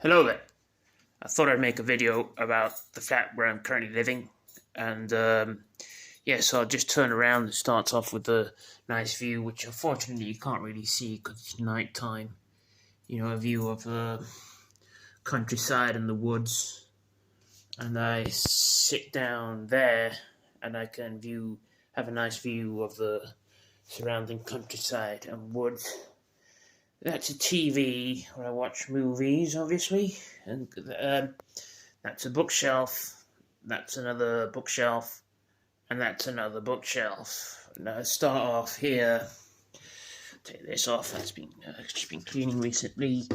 Hello there. I thought I'd make a video about the flat where I'm currently living, and yeah, so I'll just turn around and start off with a nice view, which unfortunately you can't really see because it's night time. A view of the countryside and the woods, and I sit down there, and I can have a nice view of the surrounding countryside and woods. That's a TV where I watch movies, obviously, and that's a bookshelf. That's another bookshelf, and that's another bookshelf. Now I start off here. Take this off. That's been just been cleaning recently.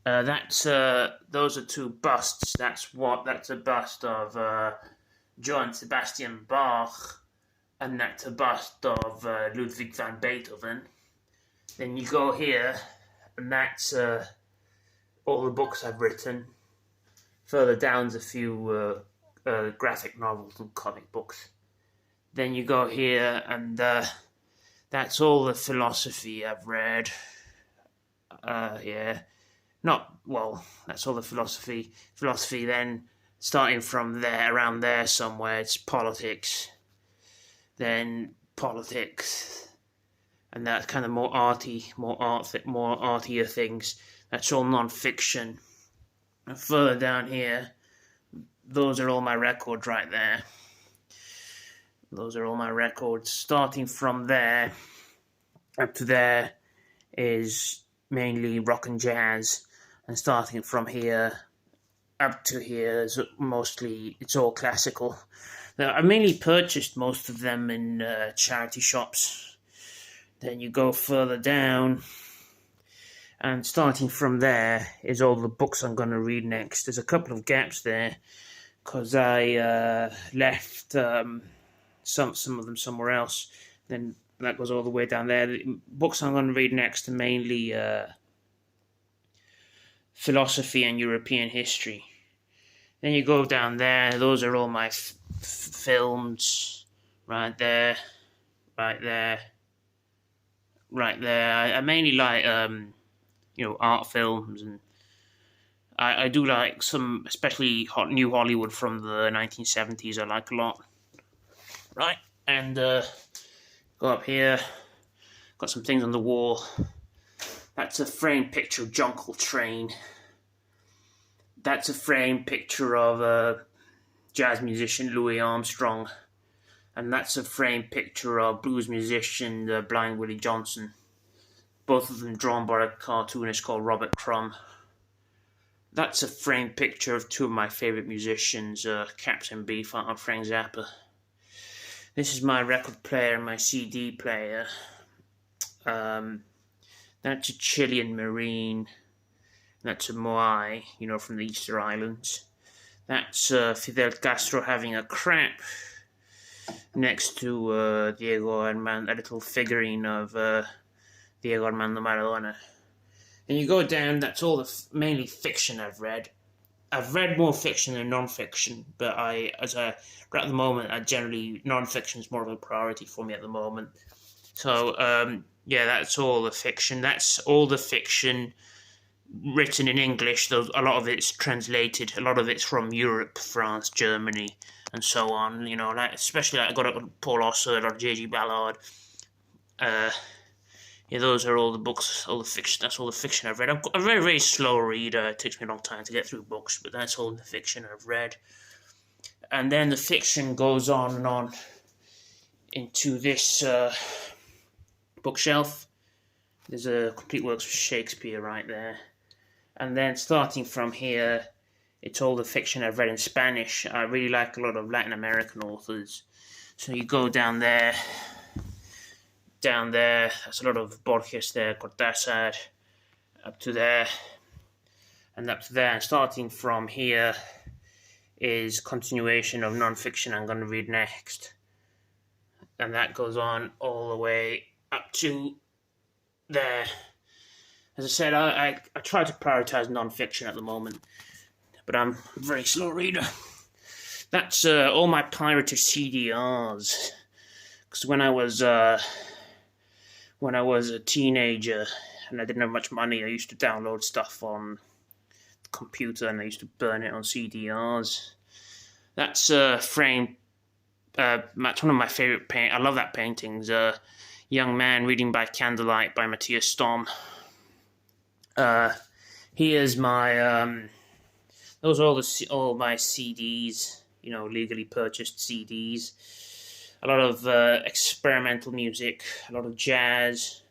That's those are two busts. That's a bust of Johann Sebastian Bach, and that's a bust of Ludwig van Beethoven. Then you go here, and that's all the books I've written. Further down's a few graphic novels and comic books. Then you go here, and that's all the philosophy I've read. Yeah, that's all the philosophy. Philosophy. Then starting from there, around there somewhere, it's politics. Then politics. And that's kind of more artier things. That's all non-fiction. And further down here, those are all my records right there. Those are all my records. Starting from there up to there is mainly rock and jazz, and starting from here up to here is it's all classical. Now, I mainly purchased most of them in charity shops. Then you go further down, and starting from there is all the books I'm going to read next. There's a couple of gaps there because I left some of them somewhere else. Then that goes all the way down there. The books I'm going to read next are mainly philosophy and European history. Then you go down there. Those are all my films, right there, right there. Right there. I mainly like art films, and I do like some, especially new Hollywood from the 1970s. I like a lot. Right, and go up here. Got some things on the wall. That's a framed picture of John Coltrane. That's a framed picture of jazz musician Louis Armstrong. And that's a framed picture of blues musician Blind Willie Johnson. Both of them drawn by a cartoonist called Robert Crumb. That's a framed picture of two of my favourite musicians, Captain Beefheart and Frank Zappa. This is my record player and my CD player. That's a Chilean Marine. That's a Moai, from the Easter Islands. That's Fidel Castro having a crap next to Diego Armando, a little figurine of Diego Armando Maradona. And you go down, that's all the mainly fiction I've read. I've read more fiction than non-fiction, but right at the moment, non-fiction is more of a priority for me at the moment. So, yeah, that's all the fiction. That's all the fiction written in English, though a lot of it's translated. A lot of it's from Europe, France, Germany, and so on. Especially I got up with Paul Auster or J.G. Ballard. Yeah, those are all the books, all the fiction. That's all the fiction I've read. I'm a very, very slow reader. It takes me a long time to get through books, but that's all the fiction I've read. And then the fiction goes on and on into this bookshelf. There's a complete works of Shakespeare right there. And then starting from here, it's all the fiction I've read in Spanish. I really like a lot of Latin American authors. So you go down there, there's a lot of Borges there, Cortázar, up to there, and up to there. And starting from here is continuation of non-fiction I'm going to read next. And that goes on all the way up to there. As I said, I try to prioritize non-fiction at the moment, but I'm a very slow reader. That's all my pirated CDRs. Because when I was a teenager and I didn't have much money, I used to download stuff on computer, and I used to burn it on CDRs. That's framed. That's one of my favorite paint. I love that painting. Young Man Reading by Candlelight by Matthias Storm. Here's my those are all my CDs, legally purchased CDs. A lot of experimental music, a lot of jazz,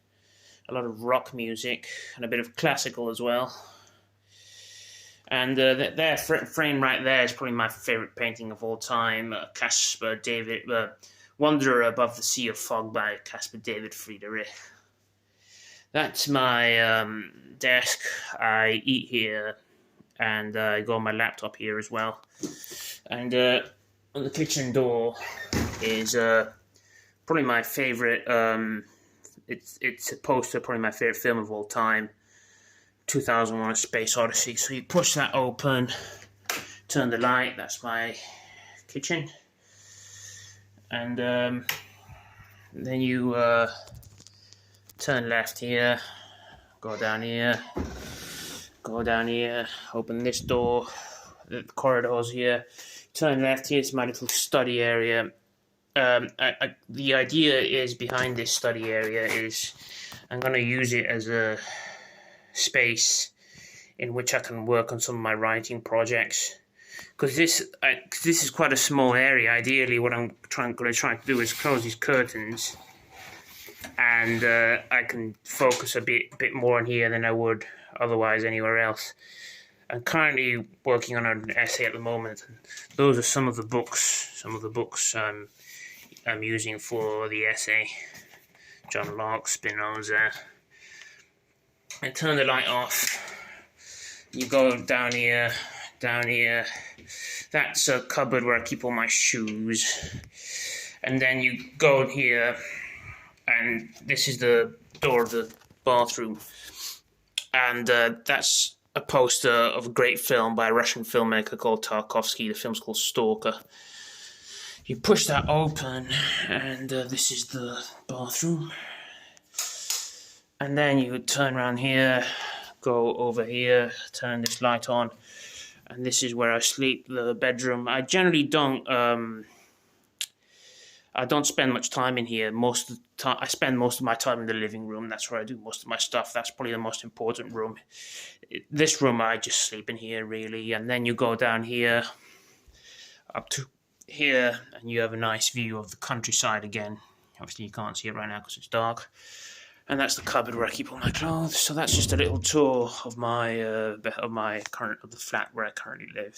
a lot of rock music, and a bit of classical as well. And that frame right there is probably my favorite painting of all time, Caspar David, Wanderer Above the Sea of Fog by Caspar David Friedrich. That's my desk. I eat here, and I go on my laptop here as well. And on the kitchen door is probably my favorite. It's a poster, probably my favorite film of all time, 2001: A Space Odyssey. So you push that open, turn the light. That's my kitchen, and then you turn left here, go down here, open this door. The corridors here. Turn left. Here's my little study area. The idea is behind this study area is I'm going to use it as a space in which I can work on some of my writing projects. Because this is quite a small area. Ideally, what I'm going to try to do is close these curtains, and I can focus a bit more on here than I would otherwise anywhere else. I'm currently working on an essay at the moment, and those are some of the books I'm using for the essay. John Locke, Spinoza. I turn the light off. You go down here. That's a cupboard where I keep all my shoes. And then you go here, and this is the door of the bathroom. And that's a poster of a great film by a Russian filmmaker called Tarkovsky. The film's called Stalker. You push that open, and this is the bathroom. And then you turn around here, go over here, turn this light on, and this is where I sleep, the bedroom. I generally don't spend much time in here. Most of the time, I spend most of my time in the living room. That's where I do most of my stuff. That's probably the most important room. This room, I just sleep in here, really. And then you go down here, up to here, and you have a nice view of the countryside again. Obviously, you can't see it right now because it's dark. And that's the cupboard where I keep all my clothes. So that's just a little tour of the flat where I currently live.